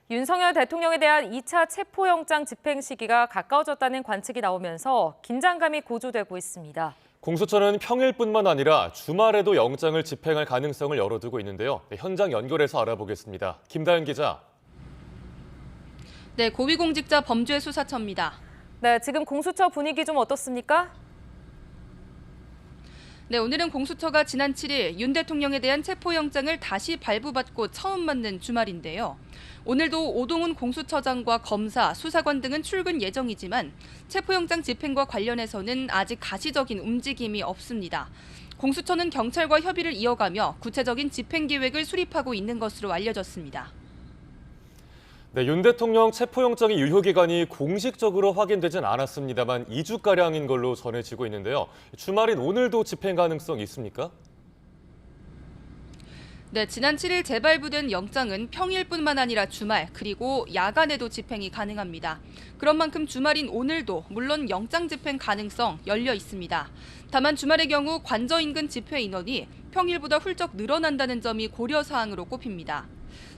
윤석열 대통령에 대한 2차 체포영장 집행 시기가 가까워졌다는 관측이 나오면서 긴장감이 고조되고 있습니다. 공수처는 평일뿐만 아니라 주말에도 영장을 집행할 가능성을 열어두고 있는데요. 현장 연결해서 알아보겠습니다. 김다현 기자. 네, 고위공직자 범죄수사처입니다. 네, 지금 공수처 분위기 좀 어떻습니까? 네, 오늘은 공수처가 지난 7일 윤 대통령에 대한 체포영장을 다시 발부받고 처음 맞는 주말인데요. 오늘도 오동훈 공수처장과 검사, 수사관 등은 출근 예정이지만 체포영장 집행과 관련해서는 아직 가시적인 움직임이 없습니다. 공수처는 경찰과 협의를 이어가며 구체적인 집행 계획을 수립하고 있는 것으로 알려졌습니다. 네, 윤 대통령 체포영장의 유효기간이 공식적으로 확인되진 않았습니다만 2주가량인 걸로 전해지고 있는데요. 주말인 오늘도 집행 가능성 있습니까? 네, 지난 7일 재발부된 영장은 평일뿐만 아니라 주말 그리고 야간에도 집행이 가능합니다. 그런 만큼 주말인 오늘도 물론 영장 집행 가능성 열려 있습니다. 다만 주말의 경우 관저 인근 집회 인원이 평일보다 훌쩍 늘어난다는 점이 고려사항으로 꼽힙니다.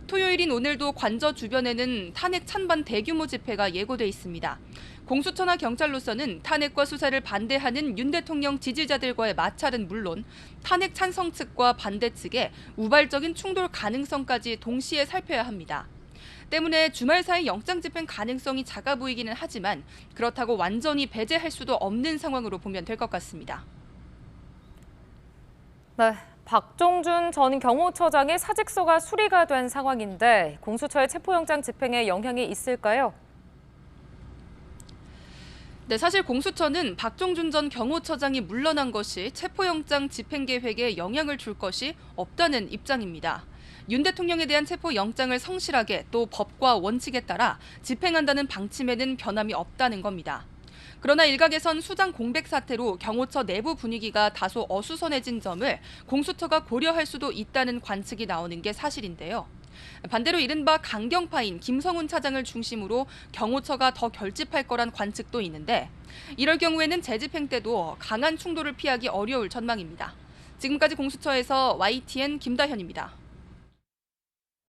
토요일인 오늘도 관저 주변에는 탄핵 찬반 대규모 집회가 예고돼 있습니다. 공수처나 경찰로서는 탄핵과 수사를 반대하는 윤 대통령 지지자들과의 마찰은 물론 탄핵 찬성 측과 반대 측의 우발적인 충돌 가능성까지 동시에 살펴야 합니다. 때문에 주말 사이 영장 집행 가능성이 작아 보이기는 하지만 그렇다고 완전히 배제할 수도 없는 상황으로 보면 될 것 같습니다. 네, 박종준 전 경호처장의 사직서가 수리가 된 상황인데 공수처의 체포영장 집행에 영향이 있을까요? 네, 사실 공수처는 박종준 전 경호처장이 물러난 것이 체포영장 집행 계획에 영향을 줄 것이 없다는 입장입니다. 윤 대통령에 대한 체포영장을 성실하게 또 법과 원칙에 따라 집행한다는 방침에는 변함이 없다는 겁니다. 그러나 일각에선 수장 공백 사태로 경호처 내부 분위기가 다소 어수선해진 점을 공수처가 고려할 수도 있다는 관측이 나오는 게 사실인데요. 반대로 이른바 강경파인 김성훈 차장을 중심으로 경호처가 더 결집할 거란 관측도 있는데 이럴 경우에는 재집행 때도 강한 충돌을 피하기 어려울 전망입니다. 지금까지 공수처에서 YTN 김다현입니다.